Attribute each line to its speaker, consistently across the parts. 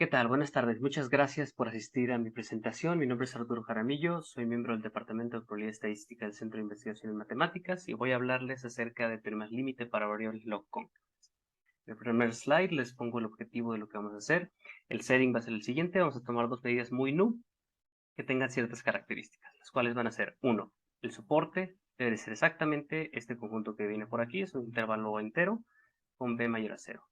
Speaker 1: ¿Qué tal? Buenas tardes. Muchas gracias por asistir a mi presentación. Mi nombre es Arturo Jaramillo, soy miembro del Departamento de Probabilidad Estadística del Centro de Investigación en Matemáticas y voy a hablarles acerca de teoremas límite para variables log cóncavas. En el primer slide les pongo el objetivo de lo que vamos a hacer. El setting va a ser el siguiente. Vamos a tomar dos medidas muy nu que tengan ciertas características, las cuales van a ser, uno, el soporte debe ser exactamente este conjunto que viene por aquí, es un intervalo entero con b mayor a 0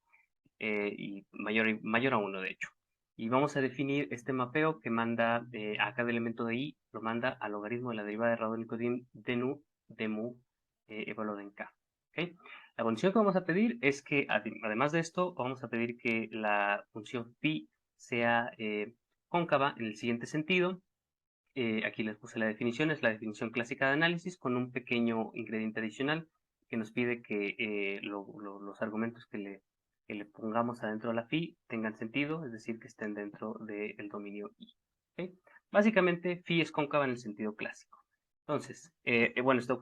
Speaker 1: y mayor a 1 de hecho. Y vamos a definir este mapeo que manda a cada elemento de i, lo manda al logaritmo de la derivada de Radónico de nu de mu evaluado en k. ¿Okay? La condición que vamos a pedir es que, además de esto, vamos a pedir que la función phi sea cóncava en el siguiente sentido. Aquí les puse la definición, es la definición clásica de análisis con un pequeño ingrediente adicional que nos pide que los argumentos que le pongamos adentro de la phi tengan sentido, es decir, que estén dentro del dominio i. ¿Okay? Básicamente, phi es cóncava en el sentido clásico. Entonces, bueno, este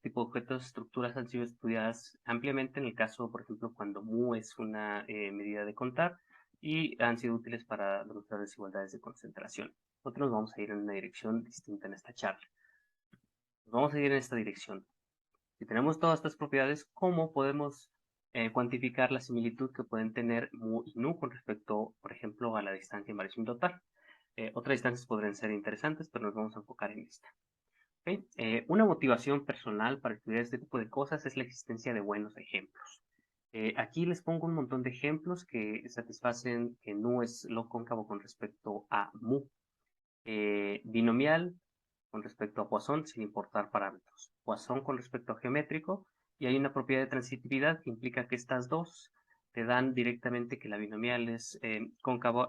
Speaker 1: tipo de objetos, estructuras han sido estudiadas ampliamente en el caso, por ejemplo, cuando mu es una medida de contar y han sido útiles para demostrar desigualdades de concentración. Nosotros vamos a ir en una dirección distinta en esta charla. Vamos a ir en esta dirección. Si tenemos todas estas propiedades, ¿cómo podemos cuantificar la similitud que pueden tener mu y nu con respecto, por ejemplo, a la distancia en variación total? Otras distancias podrían ser interesantes, pero nos vamos a enfocar en esta. ¿Okay? Una motivación personal para estudiar este tipo de cosas es la existencia de buenos ejemplos. Aquí les pongo un montón de ejemplos que satisfacen que nu es lo cóncavo con respecto a mu. Binomial con respecto a Poisson sin importar parámetros. Poisson con respecto a geométrico, y hay una propiedad de transitividad que implica que estas dos te dan directamente que la binomial es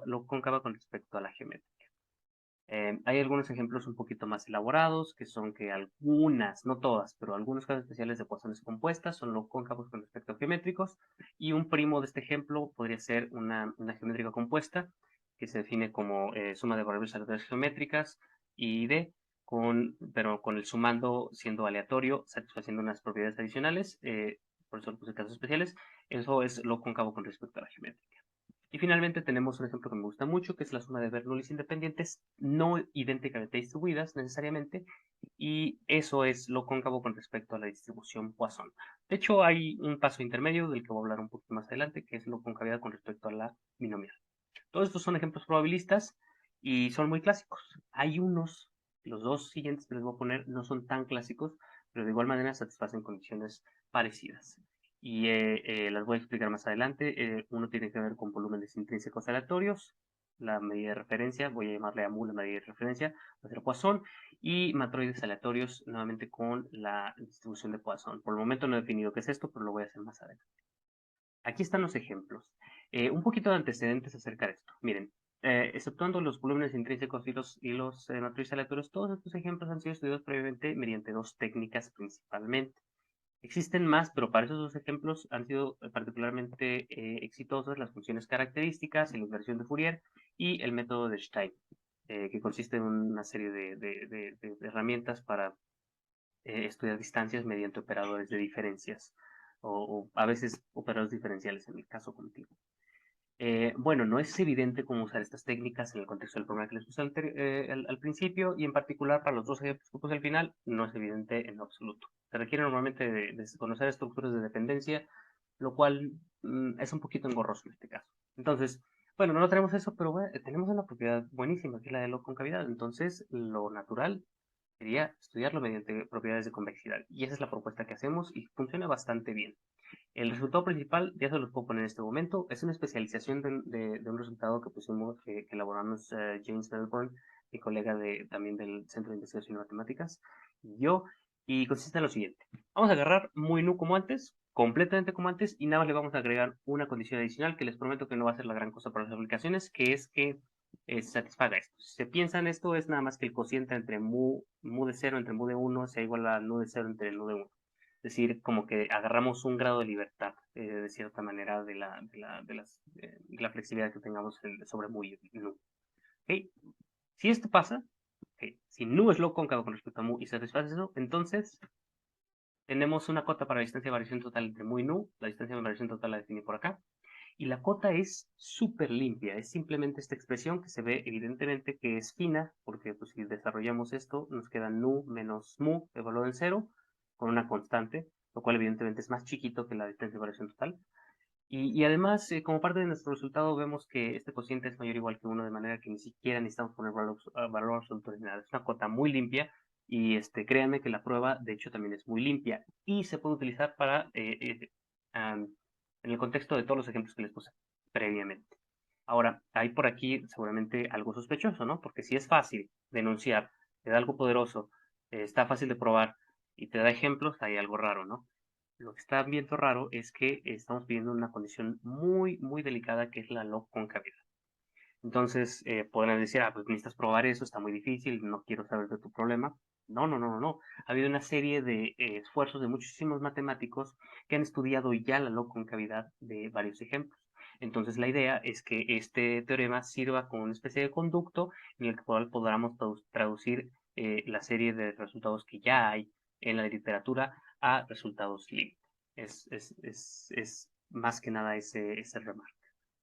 Speaker 1: lo cóncava con respecto a la geométrica. Hay algunos ejemplos un poquito más elaborados, que son que algunas, no todas, pero algunos casos especiales de ecuaciones compuestas son lo cóncavos con respecto a geométricos, y un primo de este ejemplo podría ser una geométrica compuesta, que se define como suma de variables aleatorias geométricas y pero con el sumando siendo aleatorio, satisfaciendo unas propiedades adicionales, por eso lo puse casos especiales. Eso es lo cóncavo con respecto a la geométrica. Y finalmente tenemos un ejemplo que me gusta mucho, que es la suma de Bernoullis independientes no idénticamente distribuidas necesariamente, y eso es lo cóncavo con respecto a la distribución Poisson. De hecho, hay un paso intermedio del que voy a hablar un poquito más adelante, que es lo concavidad con respecto a la binomial. Todos estos son ejemplos probabilistas y son muy clásicos. Hay unos, los dos siguientes que les voy a poner, no son tan clásicos, pero de igual manera satisfacen condiciones parecidas. Y las voy a explicar más adelante. Uno tiene que ver con volúmenes intrínsecos aleatorios, la medida de referencia, voy a llamarle a mu la medida de referencia, va a ser Poisson, y matroides aleatorios nuevamente con la distribución de Poisson. Por el momento no he definido qué es esto, pero lo voy a hacer más adelante. Aquí están los ejemplos. Un poquito de antecedentes acerca de esto. Miren, exceptuando los volúmenes intrínsecos y los matrices aleatorios, todos estos ejemplos han sido estudiados previamente mediante dos técnicas principalmente. Existen más, pero para esos dos ejemplos han sido particularmente exitosas las funciones características, la inversión de Fourier y el método de Stein, que consiste en una serie de herramientas para estudiar distancias mediante operadores de diferencias o a veces operadores diferenciales en el caso contigo. Bueno, no es evidente cómo usar estas técnicas en el contexto del problema que les puse al principio, y en particular para los dos ejemplos que puse al final, no es evidente en lo absoluto. Se requiere normalmente de conocer estructuras de dependencia, lo cual es un poquito engorroso en este caso. Entonces, bueno, no tenemos eso, pero bueno, tenemos una propiedad buenísima, que es la de la concavidad. Entonces, lo natural sería estudiarlo mediante propiedades de convexidad. Y esa es la propuesta que hacemos y funciona bastante bien. El resultado principal, ya se los puedo poner en este momento, es una especialización de un resultado que pusimos, que elaboramos James Melbourne, mi colega también del Centro de Investigación en Matemáticas, y yo, y consiste en lo siguiente. Vamos a agarrar muy nu como antes, completamente como antes, y nada más le vamos a agregar una condición adicional que les prometo que no va a ser la gran cosa para las aplicaciones, que es que satisfaga esto. Si se piensa en esto, es nada más que el cociente entre mu de 0 entre mu de 1 sea igual a nu de 0 entre nu de 1. Es decir, como que agarramos un grado de libertad, de cierta manera, de la flexibilidad que tengamos sobre mu y nu. ¿Okay? Si esto pasa, si nu es lo cóncavo con respecto a mu y satisface eso, entonces tenemos una cota para la distancia de variación total entre mu y nu. La distancia de variación total la definí por acá. Y la cota es súper limpia, es simplemente esta expresión que se ve evidentemente que es fina, porque pues, si desarrollamos esto, nos queda nu menos mu evaluado en 0, con una constante, lo cual evidentemente es más chiquito que la distancia de variación total. Y además, como parte de nuestro resultado, vemos que este cociente es mayor o igual que 1, de manera que ni siquiera necesitamos poner valor absoluto ni nada. Es una cota muy limpia y créanme que la prueba, de hecho, también es muy limpia y se puede utilizar para, en el contexto de todos los ejemplos que les puse previamente. Ahora, hay por aquí seguramente algo sospechoso, ¿no? Porque si es fácil denunciar, te da algo poderoso, está fácil de probar y te da ejemplos, hay algo raro, ¿no? Lo que está viendo raro es que estamos pidiendo una condición muy, muy delicada que es la log concavidad. Entonces, podrán decir, pues necesitas probar eso, está muy difícil, no quiero saber de tu problema. No, no, no, no, no. Ha habido una serie de esfuerzos de muchísimos matemáticos que han estudiado ya la log concavidad de varios ejemplos. Entonces, la idea es que este teorema sirva como una especie de conducto en el que podamos traducir la serie de resultados que ya hay en la literatura a resultados límite. Es más que nada ese remarque.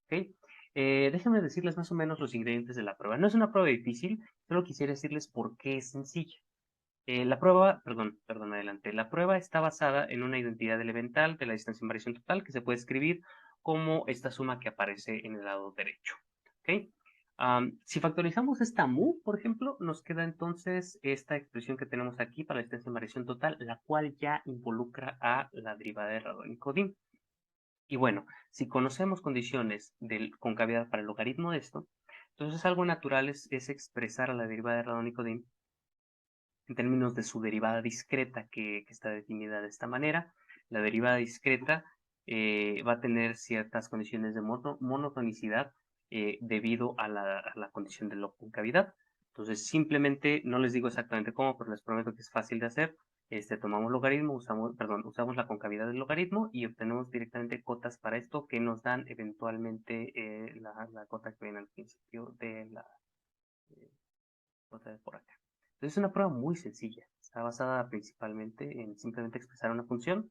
Speaker 1: ¿Okay? Déjenme decirles más o menos los ingredientes de la prueba. No es una prueba difícil, solo quisiera decirles por qué es sencilla. La prueba, perdón, adelante. La prueba está basada en una identidad elemental de la distancia en variación total que se puede escribir como esta suma que aparece en el lado derecho. ¿Okay? Si factorizamos esta mu, por ejemplo, nos queda entonces esta expresión que tenemos aquí para la distancia en variación total, la cual ya involucra a la derivada de Radon-Nikodym. Y bueno, si conocemos condiciones de concavidad para el logaritmo de esto, entonces algo natural es expresar a la derivada de Radon-Nikodym en términos de su derivada discreta que está definida de esta manera. La derivada discreta va a tener ciertas condiciones de monotonicidad debido a la condición de concavidad. Entonces simplemente, no les digo exactamente cómo, pero les prometo que es fácil de hacer. Tomamos logaritmo, usamos la concavidad del logaritmo y obtenemos directamente cotas para esto que nos dan eventualmente la cota que viene al principio de la cota de por acá. Entonces es una prueba muy sencilla. Está basada principalmente en simplemente expresar una función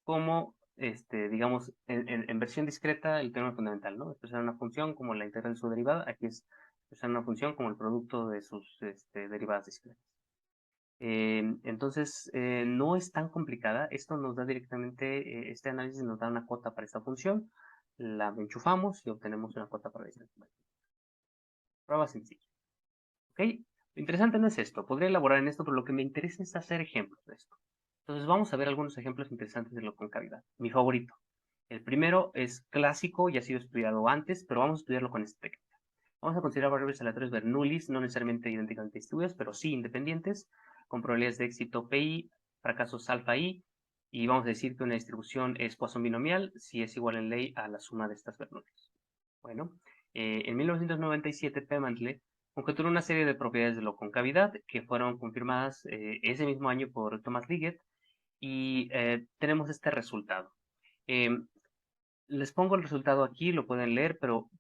Speaker 1: como, digamos, en versión discreta el teorema fundamental, ¿no? Expresar una función como la integral de su derivada. Aquí es expresar una función como el producto de sus derivadas discretas. Entonces, no es tan complicada. Esto nos da directamente, este análisis nos da una cota para esta función. La enchufamos y obtenemos una cota para esta. Prueba sencilla. ¿Ok? Lo interesante no es esto. Podría elaborar en esto, pero lo que me interesa es hacer ejemplos de esto. Entonces, vamos a ver algunos ejemplos interesantes de la concavidad. Mi favorito. El primero es clásico y ha sido estudiado antes, pero vamos a estudiarlo con esta técnica. Vamos a considerar variables aleatorias Bernoullis, no necesariamente idénticamente distribuidas, pero sí independientes, con probabilidades de éxito PI, fracasos alfa I, y vamos a decir que una distribución es Poisson binomial si es igual en ley a la suma de estas Bernoullis. Bueno, en 1997 Pemantle conjeturó una serie de propiedades de la concavidad que fueron confirmadas ese mismo año por Thomas Liggett y tenemos este resultado. Les pongo el resultado aquí, lo pueden leer, pero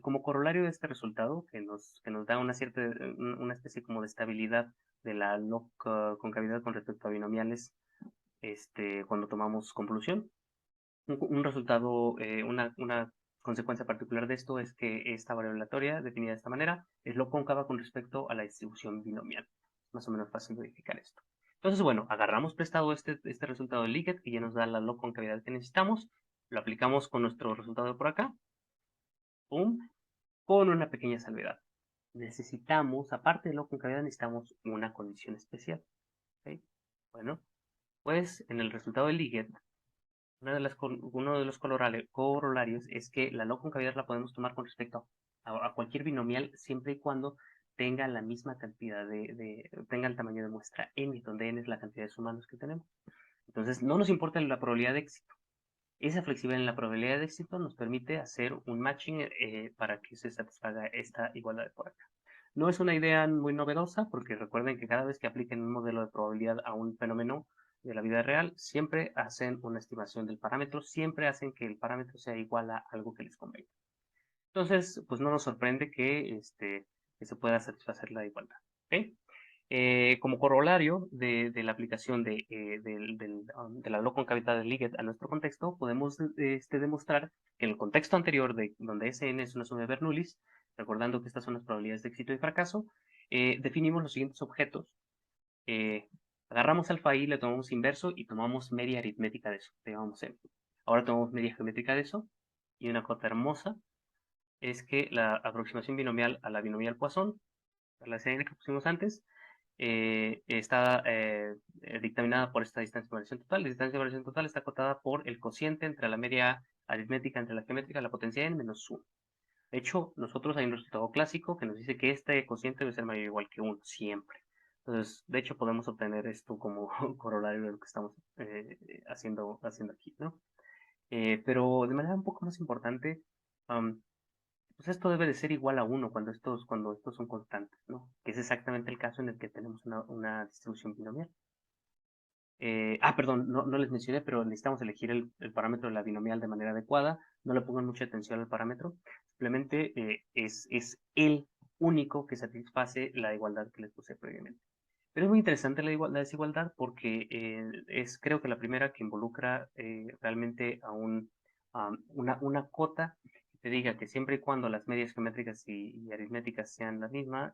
Speaker 1: como corolario de este resultado, que nos da una especie como de estabilidad de la log concavidad con respecto a binomiales, cuando tomamos convolución, un resultado, una consecuencia particular de esto es que esta variable aleatoria, definida de esta manera, es log cóncava con respecto a la distribución binomial. Más o menos fácil verificar esto. Entonces, bueno, agarramos prestado este resultado de Liggett, que ya nos da la log concavidad que necesitamos, lo aplicamos con nuestro resultado de por acá, ¡pum!, con una pequeña salvedad. Necesitamos, aparte de log concavidad, necesitamos una condición especial. ¿Okay? Bueno, pues en el resultado de Liggett, uno de los corolarios es que la log concavidad la podemos tomar con respecto a cualquier binomial siempre y cuando tenga la misma cantidad tenga el tamaño de muestra n, donde n es la cantidad de sumandos que tenemos. Entonces, no nos importa la probabilidad de éxito. Esa flexibilidad en la probabilidad de éxito nos permite hacer un matching para que se satisfaga esta igualdad de por acá. No es una idea muy novedosa porque recuerden que cada vez que apliquen un modelo de probabilidad a un fenómeno de la vida real, siempre hacen una estimación del parámetro, siempre hacen que el parámetro sea igual a algo que les convenga. Entonces, pues no nos sorprende que se pueda satisfacer la igualdad. ¿Okay? Como corolario de la aplicación de la lococoncavidad de Liggett a nuestro contexto, podemos demostrar que en el contexto anterior, donde Sn es una suma de Bernoullis, recordando que estas son las probabilidades de éxito y fracaso, definimos los siguientes objetos. Agarramos alfa i, le tomamos inverso y tomamos media aritmética de eso. Ahora tomamos media geométrica de eso, y una cosa hermosa es que la aproximación binomial a la binomial Poisson, a la Sn que pusimos antes, está dictaminada por esta distancia de variación total. La distancia de variación total está acotada por el cociente entre la media aritmética entre la geométrica, la potencia n menos 1. De hecho, nosotros hay un resultado clásico que nos dice que este cociente debe ser mayor o igual que 1, siempre. Entonces, de hecho, podemos obtener esto como corolario de lo que estamos haciendo aquí, ¿no? Pero de manera un poco más importante, pues esto debe de ser igual a 1 cuando estos son constantes, ¿no? Que es exactamente el caso en el que tenemos una distribución binomial. Perdón, no les mencioné, pero necesitamos elegir el parámetro de la binomial de manera adecuada. No le pongan mucha atención al parámetro. Simplemente es el único que satisface la igualdad que les puse previamente. Pero es muy interesante la desigualdad porque es creo que la primera que involucra realmente a una cota que te diga que siempre y cuando las medias geométricas y aritméticas sean la misma,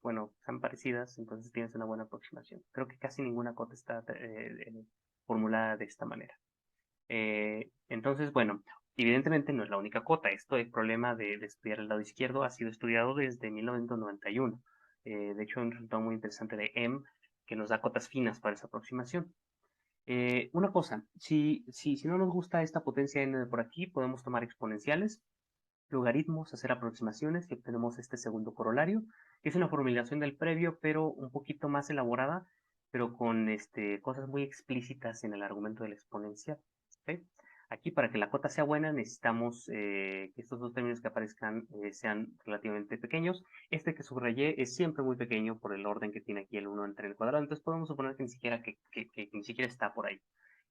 Speaker 1: bueno, sean parecidas, entonces tienes una buena aproximación. Creo que casi ninguna cota está formulada de esta manera. Entonces, bueno, evidentemente no es la única cota. El problema de estudiar el lado izquierdo ha sido estudiado desde 1991. De hecho, hay un resultado muy interesante de M que nos da cotas finas para esa aproximación. Una cosa, si no nos gusta esta potencia n de por aquí, podemos tomar exponenciales, logaritmos, hacer aproximaciones y obtenemos este segundo corolario, que es una formulación del previo, pero un poquito más elaborada, pero con cosas muy explícitas en el argumento de la exponencial. ¿Okay? Aquí, para que la cota sea buena, necesitamos que estos dos términos que aparezcan sean relativamente pequeños. Este que subrayé es siempre muy pequeño por el orden que tiene aquí el 1 entre el cuadrado, entonces podemos suponer que ni siquiera está por ahí.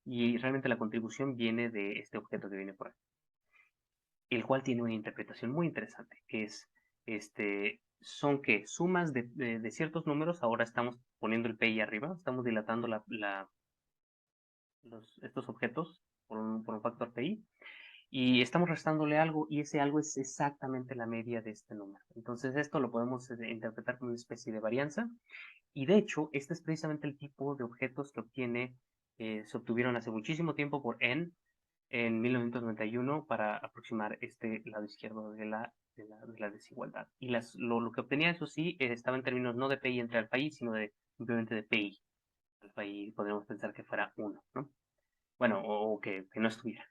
Speaker 1: Y realmente la contribución viene de este objeto que viene por aquí, el cual tiene una interpretación muy interesante, que es, son que sumas de ciertos números, ahora estamos poniendo el PI arriba, estamos dilatando estos objetos por un factor PI, y estamos restándole algo, y ese algo es exactamente la media de este número. Entonces esto lo podemos interpretar como una especie de varianza, y de hecho, este es precisamente el tipo de objetos que se obtuvieron hace muchísimo tiempo por N, en 1991 para aproximar este lado izquierdo de la desigualdad. Y lo que obtenía, eso sí, estaba en términos no de PI entre alfa y, sino simplemente de PI. Alfa y podríamos pensar que fuera 1, ¿no? Bueno, o que no estuviera.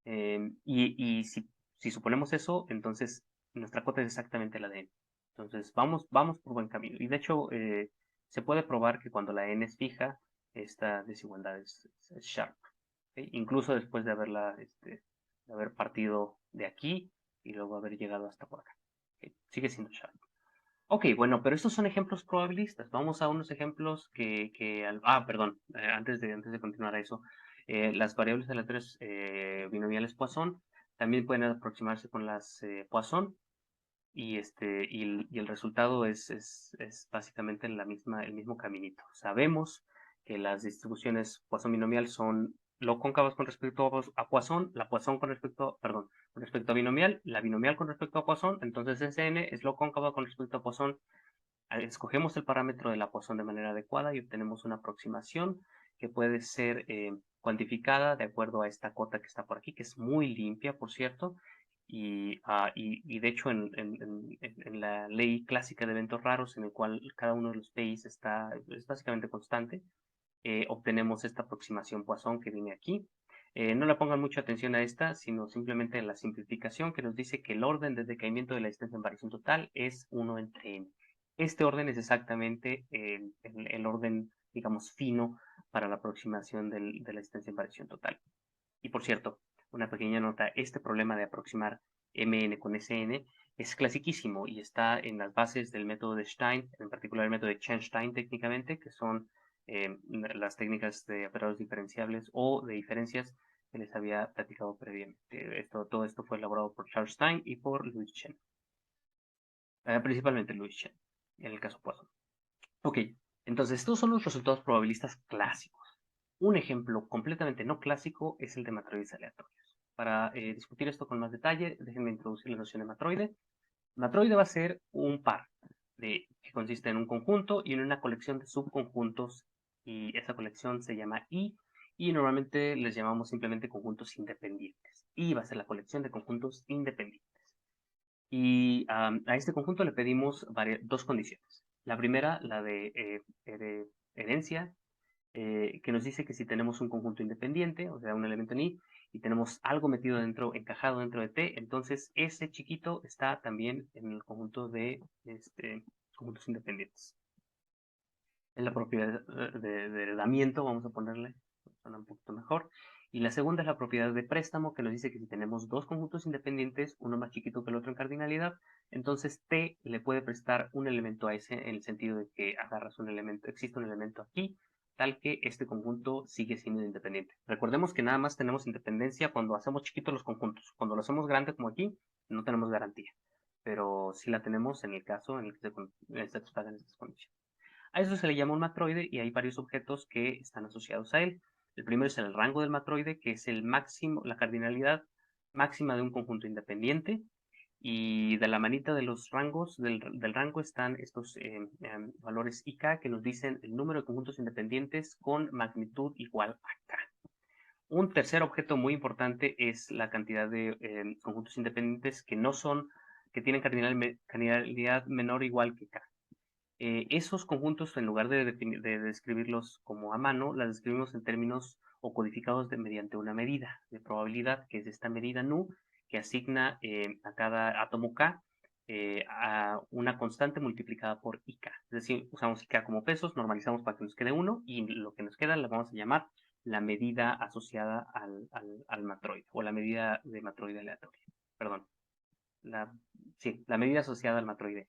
Speaker 1: Y si suponemos eso, entonces nuestra cota es exactamente la de n. Entonces vamos por buen camino. Y de hecho, se puede probar que cuando la n es fija, esta desigualdad es sharp. ¿Okay? Incluso después de haber partido de aquí y luego haber llegado hasta por acá. ¿Okay? Sigue siendo sharp. Ok, bueno, pero estos son ejemplos probabilistas. Vamos a unos ejemplos perdón, antes de continuar a eso. Las variables aleatorias binomiales Poisson también pueden aproximarse con las Poisson y el resultado es básicamente el mismo caminito. Sabemos que las distribuciones Poisson binomial son lo cóncavas con respecto a Poisson, la Poisson con respecto a binomial, la binomial con respecto a Poisson, entonces Sn es lo cóncava con respecto a Poisson. Escogemos el parámetro de la Poisson de manera adecuada y obtenemos una aproximación que puede ser cuantificada de acuerdo a esta cota que está por aquí, que es muy limpia, por cierto, y de hecho en la ley clásica de eventos raros, en el cual cada uno de los PIs es básicamente constante, obtenemos esta aproximación Poisson que viene aquí. No le pongan mucha atención a esta, sino simplemente a la simplificación que nos dice que el orden de decaimiento de la distancia en variación total es 1 entre n. Este orden es exactamente el orden, digamos, fino para la aproximación de la distancia en variación total. Y por cierto, una pequeña nota, este problema de aproximar Mn con Sn es clasiquísimo y está en las bases del método de Stein, en particular el método de Chern-Stein técnicamente, que son las técnicas de operadores diferenciables o de diferencias que les había platicado previamente. Todo esto fue elaborado por Charles Stein y por Louis Chen. Principalmente Louis Chen, en el caso Poisson. Ok, Entonces, estos son los resultados probabilistas clásicos. Un ejemplo completamente no clásico es el de matroides aleatorios. Para discutir esto con más detalle, déjenme introducir la noción de matroide. Matroide va a ser un par que consiste en un conjunto y en una colección de subconjuntos, y esa colección se llama I, y normalmente les llamamos simplemente conjuntos independientes. I va a ser la colección de conjuntos independientes. Y a este conjunto le pedimos dos condiciones. La primera, la de herencia, que nos dice que si tenemos un conjunto independiente, o sea, un elemento en I, y tenemos algo metido dentro, encajado dentro de T, entonces ese chiquito está también en el conjunto de conjuntos independientes. Es la propiedad de heredamiento, vamos a ponerle, suena un poquito mejor. Y la segunda es la propiedad de préstamo, que nos dice que si tenemos dos conjuntos independientes, uno más chiquito que el otro en cardinalidad, entonces T le puede prestar un elemento a ese en el sentido de que agarras un elemento, existe un elemento aquí, tal que este conjunto sigue siendo independiente. Recordemos que nada más tenemos independencia cuando hacemos chiquitos los conjuntos. Cuando lo hacemos grande como aquí, no tenemos garantía. Pero sí la tenemos en el caso en el que se satisfagan estas condiciones. A eso se le llama un matroide y hay varios objetos que están asociados a él. El primero es el rango del matroide, que es el máximo, la cardinalidad máxima de un conjunto independiente. Y de la manita de los rangos, del rango están estos valores IK que nos dicen el número de conjuntos independientes con magnitud igual a K. Un tercer objeto muy importante es la cantidad de conjuntos independientes que no son, que tienen cardinalidad menor o igual que K. Esos conjuntos, en lugar de describirlos como a mano, las describimos en términos o codificados mediante una medida de probabilidad, que es esta medida nu, que asigna a cada átomo K a una constante multiplicada por IK. Es decir, usamos IK como pesos, normalizamos para que nos quede 1 y lo que nos queda le vamos a llamar la medida asociada al matroide, o la medida de matroide aleatorio. Perdón, la medida asociada al matroide.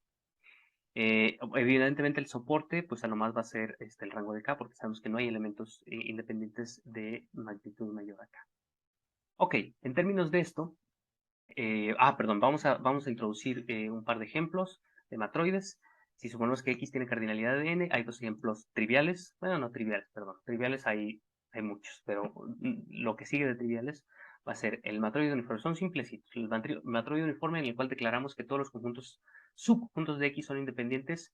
Speaker 1: Evidentemente el soporte, pues a lo más va a ser el rango de K, porque sabemos que no hay elementos independientes de magnitud mayor a K. Ok, en términos de esto, perdón, vamos a introducir un par de ejemplos de matroides. Si suponemos que X tiene cardinalidad de N, hay dos ejemplos triviales, bueno, no triviales, perdón, triviales hay muchos, pero lo que sigue de triviales va a ser el matroide uniforme, son simplecitos, el matroide uniforme en el cual declaramos que todos los subconjuntos de X son independientes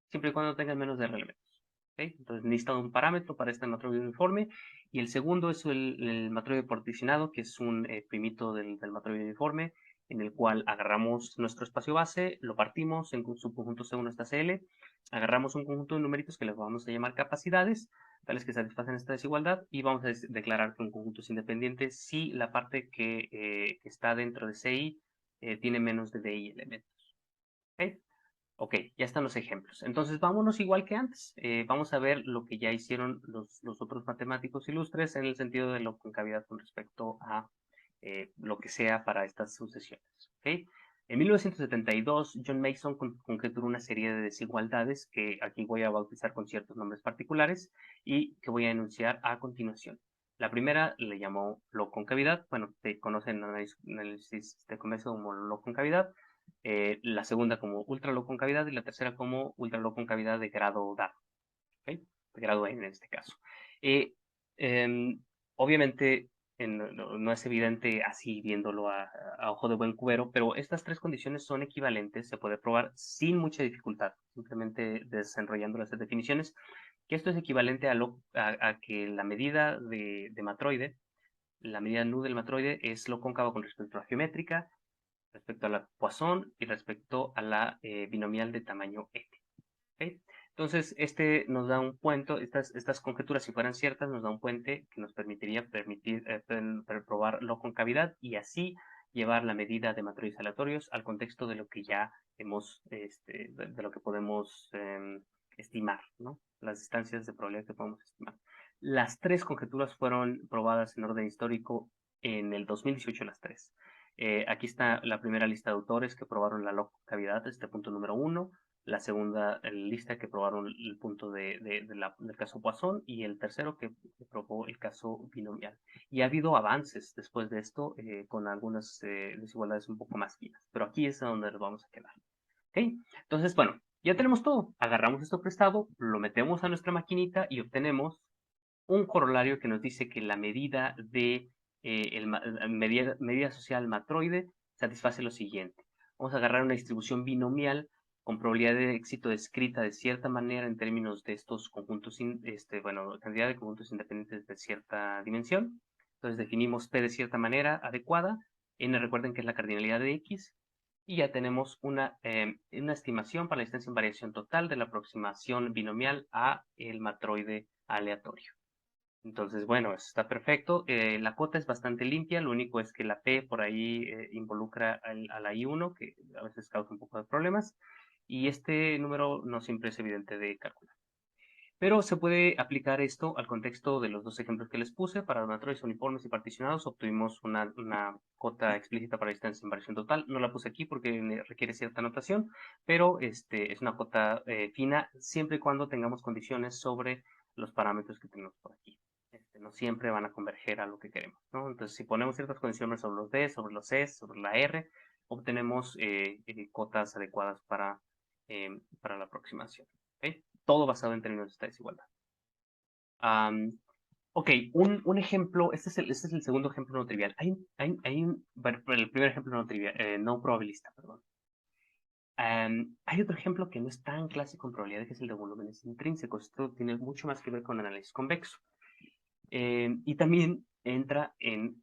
Speaker 1: siempre y cuando tengan menos de R elementos. ¿Okay? Entonces necesita un parámetro para este matroide uniforme, y el segundo es el matroide particionado, que es un primito del matroide uniforme, en el cual agarramos nuestro espacio base, lo partimos en subconjuntos C1 hasta Cl, agarramos un conjunto de numeritos que les vamos a llamar capacidades, tales que satisfacen esta desigualdad, y vamos a declarar que un conjunto es independiente si la parte que está dentro de CI tiene menos de DI elementos. ¿Okay? Ok, ya están los ejemplos. Entonces vámonos igual que antes. Vamos a ver lo que ya hicieron los otros matemáticos ilustres en el sentido de la concavidad con respecto a lo que sea para estas sucesiones. ¿Okay? En 1972, John Mason conjeturó una serie de desigualdades que aquí voy a bautizar con ciertos nombres particulares y que voy a enunciar a continuación. La primera le llamó log-concavidad. Bueno, se conoce en análisis de convexo como log-concavidad. La segunda como ultra low concavidad y la tercera como ultra low concavidad de grado dado, ¿okay? De grado N en este caso. Eh, eh, Obviamente no es evidente así viéndolo a ojo de buen cubero, pero estas tres condiciones son equivalentes, se puede probar sin mucha dificultad, simplemente desenrollando las definiciones, que esto es equivalente a que la medida de matroide, la medida nu del matroide es lo cóncavo con respecto a la geométrica, respecto a la Poisson y respecto a la binomial de tamaño n. ¿Okay? Entonces, este nos da un puente, estas conjeturas, si fueran ciertas, nos da un puente que nos permitiría probar la concavidad y así llevar la medida de matroides aleatorios al contexto de lo que ya hemos, de lo que podemos estimar, ¿no? Las distancias de probabilidad que podemos estimar. Las tres conjeturas fueron probadas en orden histórico en el 2018, las tres. Aquí está la primera lista de autores que probaron la log-concavidad, este punto número 1. La segunda lista que probaron el punto del caso Poisson, y el tercero que probó el caso binomial. Y ha habido avances después de esto con algunas desigualdades un poco más finas, pero aquí es donde nos vamos a quedar. ¿Okay? Entonces, bueno, Ya tenemos todo. Agarramos esto prestado, lo metemos a nuestra maquinita y obtenemos un corolario que nos dice que la medida de medida social matroide satisface lo siguiente. Vamos a agarrar una distribución binomial con probabilidad de éxito descrita de cierta manera en términos de estos conjuntos, cantidad de conjuntos independientes de cierta dimensión. Entonces definimos P de cierta manera adecuada. N recuerden que es la cardinalidad de X. Y ya tenemos una estimación para la distancia en variación total de la aproximación binomial a el matroide aleatorio. Entonces, bueno, eso está perfecto. La cota es bastante limpia, lo único es que la P por ahí involucra a la I1, que a veces causa un poco de problemas, y este número no siempre es evidente de calcular. Pero se puede aplicar esto al contexto de los dos ejemplos que les puse. Para matroides uniformes y particionados obtuvimos una cota explícita para distancia en variación total. No la puse aquí porque requiere cierta notación, pero es una cota fina siempre y cuando tengamos condiciones sobre los parámetros que tenemos por aquí. No siempre van a converger a lo que queremos, ¿no? Entonces, si ponemos ciertas condiciones sobre los D, sobre los S, sobre la R, obtenemos cotas adecuadas para la aproximación. ¿Okay? Todo basado en términos de esta desigualdad. Ok, un ejemplo, este es el segundo ejemplo no trivial. El primer ejemplo no trivial, no probabilista, perdón. Hay otro ejemplo que no es tan clásico en probabilidad, que es el de volúmenes intrínsecos. Esto tiene mucho más que ver con análisis convexo. Y también entra en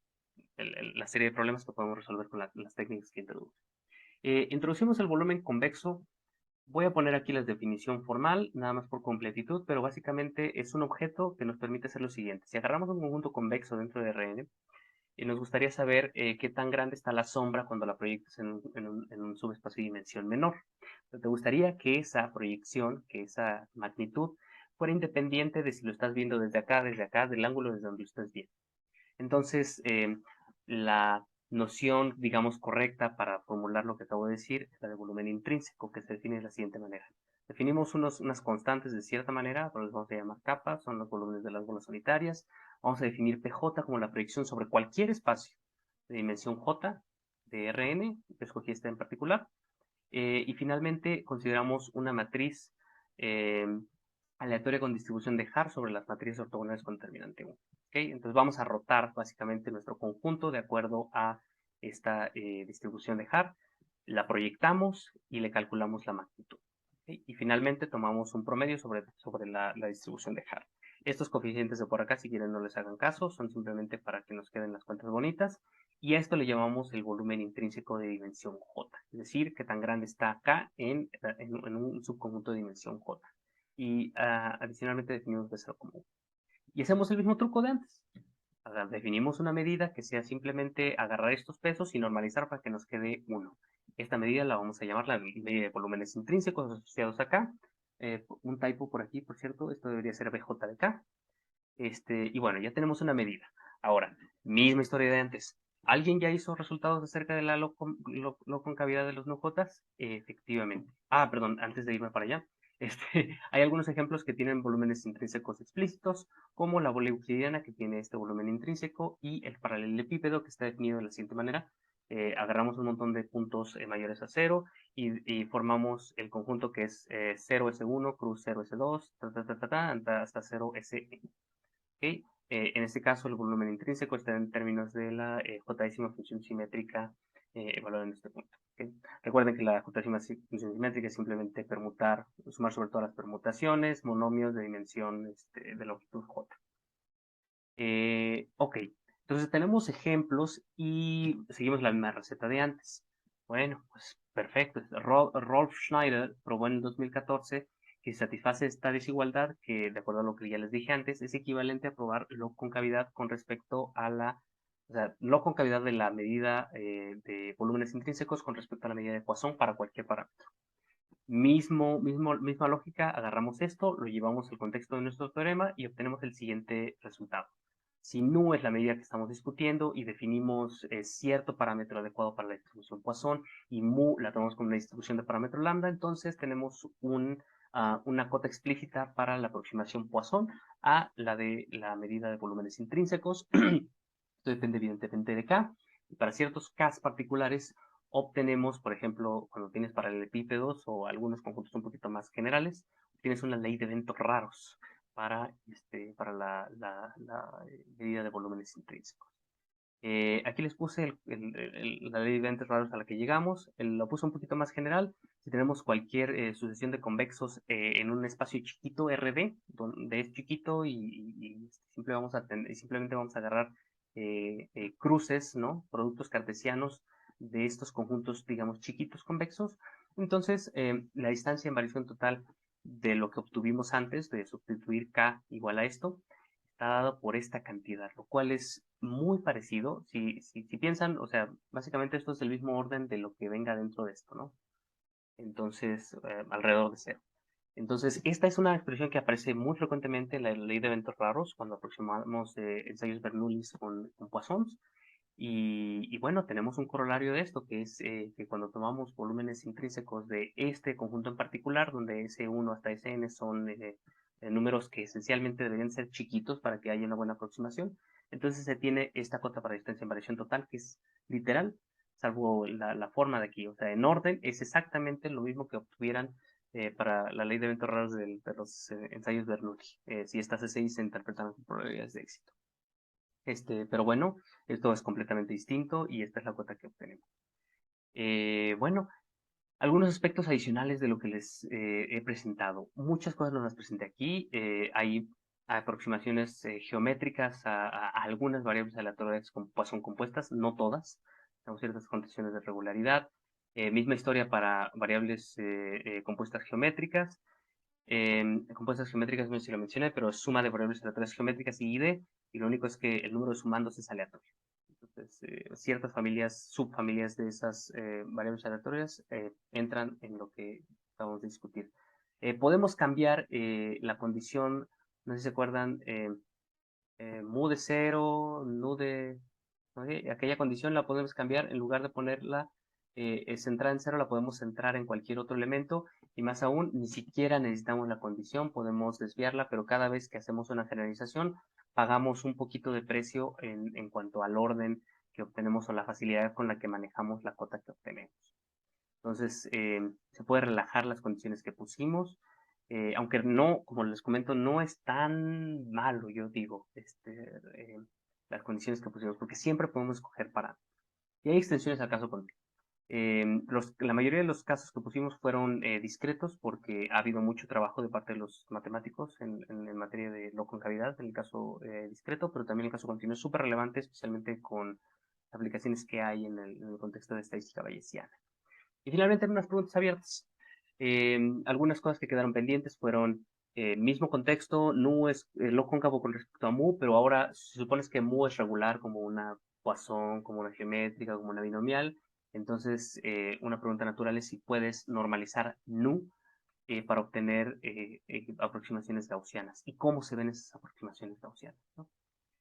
Speaker 1: la serie de problemas que podemos resolver con las técnicas que introduce. Introducimos el volumen convexo. Voy a poner aquí la definición formal, nada más por completitud, pero básicamente es un objeto que nos permite hacer lo siguiente. Si agarramos un conjunto convexo dentro de Rn, nos gustaría saber qué tan grande está la sombra cuando la proyectas en un subespacio de dimensión menor. Pero te gustaría que esa proyección, que esa magnitud, fuera independiente de si lo estás viendo desde acá, del ángulo desde donde lo estás viendo. Entonces, la noción, digamos, correcta para formular lo que acabo de decir es la de volumen intrínseco, que se define de la siguiente manera. Definimos unas constantes de cierta manera, los vamos a llamar capas, son los volúmenes de las bolas solitarias. Vamos a definir PJ como la proyección sobre cualquier espacio de dimensión J de Rn, que escogí esta en particular. Y finalmente consideramos una matriz aleatoria con distribución de Haar sobre las matrices ortogonales con determinante 1. ¿Okay? Entonces vamos a rotar básicamente nuestro conjunto de acuerdo a esta distribución de Haar, la proyectamos y le calculamos la magnitud. ¿Okay? Y finalmente tomamos un promedio sobre la distribución de Haar. Estos coeficientes de por acá, si quieren no les hagan caso, son simplemente para que nos queden las cuentas bonitas. Y a esto le llamamos el volumen intrínseco de dimensión J, es decir, que tan grande está acá en un subconjunto de dimensión J. Y adicionalmente definimos B0 como 1. Y hacemos el mismo truco de antes. Definimos una medida que sea simplemente agarrar estos pesos y normalizar para que nos quede 1. Esta medida la vamos a llamar la medida de volúmenes intrínsecos asociados acá. Un typo por aquí, por cierto, esto debería ser BJ de K. Y bueno, ya tenemos una medida. Ahora, misma historia de antes. ¿Alguien ya hizo resultados acerca de la loconcavidad de los nujotas? Efectivamente. Perdón, antes de irme para allá. Hay algunos ejemplos que tienen volúmenes intrínsecos explícitos, como la bola euclidiana, que tiene este volumen intrínseco, y el paralelepípedo, que está definido de la siguiente manera. Agarramos un montón de puntos mayores a 0 y formamos el conjunto que es 0S1, cruz 0S2, hasta 0Sn. ¿Okay? En este caso, el volumen intrínseco está en términos de la j-décima función simétrica evaluada en este punto. ¿Okay? Recuerden que la j-décima función simétrica es simplemente sumar sobre todas las permutaciones, monomios de dimensión de longitud j. Ok, entonces tenemos ejemplos y seguimos la misma receta de antes. Bueno, pues perfecto. Rolf Schneider probó en 2014 que satisface esta desigualdad, que de acuerdo a lo que ya les dije antes, es equivalente a probar log-concavidad con respecto a log-concavidad de la medida de volúmenes intrínsecos con respecto a la medida de Poisson para cualquier parámetro. Misma lógica, agarramos esto, lo llevamos al contexto de nuestro teorema y obtenemos el siguiente resultado. Si nu es la medida que estamos discutiendo y definimos cierto parámetro adecuado para la distribución Poisson y mu la tomamos como una distribución de parámetro lambda, entonces tenemos una cota explícita para la aproximación Poisson a la de la medida de volúmenes intrínsecos. Esto depende evidentemente de K. Y para ciertos K particulares obtenemos, por ejemplo, cuando tienes paralelepípedos o algunos conjuntos un poquito más generales, tienes una ley de eventos raros para la medida de volúmenes intrínsecos. Aquí les puse la ley de eventos raros a la que llegamos. Lo puse un poquito más general. Si tenemos cualquier sucesión de convexos en un espacio chiquito, RD, donde es chiquito y simplemente vamos a agarrar cruces, ¿no? Productos cartesianos de estos conjuntos, digamos, chiquitos convexos. Entonces, la distancia en variación total de lo que obtuvimos antes, de sustituir K igual a esto, está dado por esta cantidad, lo cual es muy parecido. Si piensan, o sea, básicamente esto es el mismo orden de lo que venga dentro de esto, ¿no? Entonces, alrededor de cero. Entonces, esta es una expresión que aparece muy frecuentemente en la ley de eventos raros cuando aproximamos ensayos Bernoullis con Poissons. Y bueno, tenemos un corolario de esto, que es que cuando tomamos volúmenes intrínsecos de este conjunto en particular, donde S1 hasta Sn son números que esencialmente deberían ser chiquitos para que haya una buena aproximación, entonces se tiene esta cota para distancia en variación total, que es literal, salvo la forma de aquí. O sea, en orden es exactamente lo mismo que obtuvieran para la ley de eventos raros de los ensayos Bernoulli, si estas C6 se interpretan con probabilidades de éxito. Pero bueno, esto es completamente distinto y esta es la cuota que obtenemos. Bueno, algunos aspectos adicionales de lo que les he presentado. Muchas cosas no las presenté aquí. Hay aproximaciones geométricas a algunas variables aleatorias son compuestas, no todas. Tenemos ciertas condiciones de regularidad. Misma historia para variables compuestas geométricas. Compuestas geométricas, no sé si lo mencioné, pero suma de variables aleatorias geométricas y ID, y lo único es que el número de sumandos es aleatorio. Entonces, ciertas familias, subfamilias de esas variables aleatorias entran en lo que vamos a discutir. Podemos cambiar la condición, no sé si se acuerdan, mu de 0, nu de... ¿okay? Aquella condición la podemos cambiar, en lugar de ponerla centrada en 0, la podemos centrar en cualquier otro elemento, y más aún, ni siquiera necesitamos la condición, podemos desviarla, pero cada vez que hacemos una generalización, pagamos un poquito de precio en cuanto al orden que obtenemos o la facilidad con la que manejamos la cota que obtenemos. Entonces, se puede relajar las condiciones que pusimos, aunque no, como les comento, no es tan malo, yo digo, las condiciones que pusimos, porque siempre podemos escoger parámetros. Y hay extensiones al caso continuo. La mayoría de los casos que pusimos fueron discretos porque ha habido mucho trabajo de parte de los matemáticos en materia de no concavidad, en el caso discreto, pero también el caso continuo es súper relevante, especialmente con aplicaciones que hay en el contexto de estadística bayesiana. Y finalmente, unas preguntas abiertas. Algunas cosas que quedaron pendientes fueron mismo contexto, nu es lo cóncavo con respecto a mu, pero ahora se supone que mu es regular como una Poisson, como una geométrica, como una binomial. Entonces, una pregunta natural es si puedes normalizar nu para obtener aproximaciones gaussianas. ¿Y cómo se ven esas aproximaciones gaussianas, ¿no?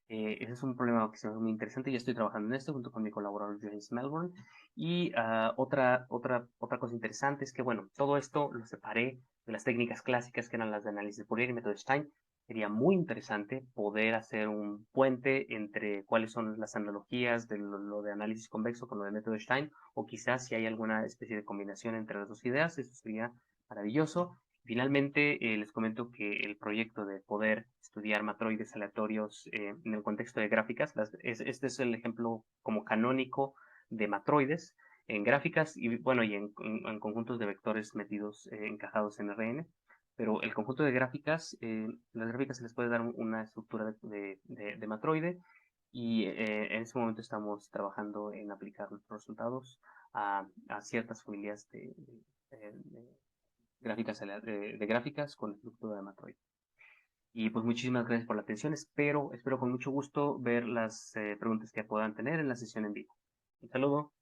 Speaker 1: Ese es un problema que se ve muy interesante. Ya estoy trabajando en esto junto con mi colaborador James Melbourne. Y otra cosa interesante es que, bueno, todo esto lo separé de las técnicas clásicas que eran las de análisis de Fourier y método Stein. Sería muy interesante poder hacer un puente entre cuáles son las analogías de lo de análisis convexo con lo de método Stein, o quizás si hay alguna especie de combinación entre las dos ideas. Eso sería maravilloso. Finalmente, les comento que el proyecto de poder estudiar matroides aleatorios en el contexto de gráficas, este es el ejemplo como canónico de matroides en gráficas y bueno, y en conjuntos de vectores metidos, encajados en Rn. Pero el conjunto de gráficas, las gráficas se les puede dar una estructura de matroide, y en este momento estamos trabajando en aplicar los resultados a ciertas familias de gráficas con estructura de matroide. Y pues muchísimas gracias por la atención. Espero con mucho gusto ver las preguntas que puedan tener en la sesión en vivo. Un saludo.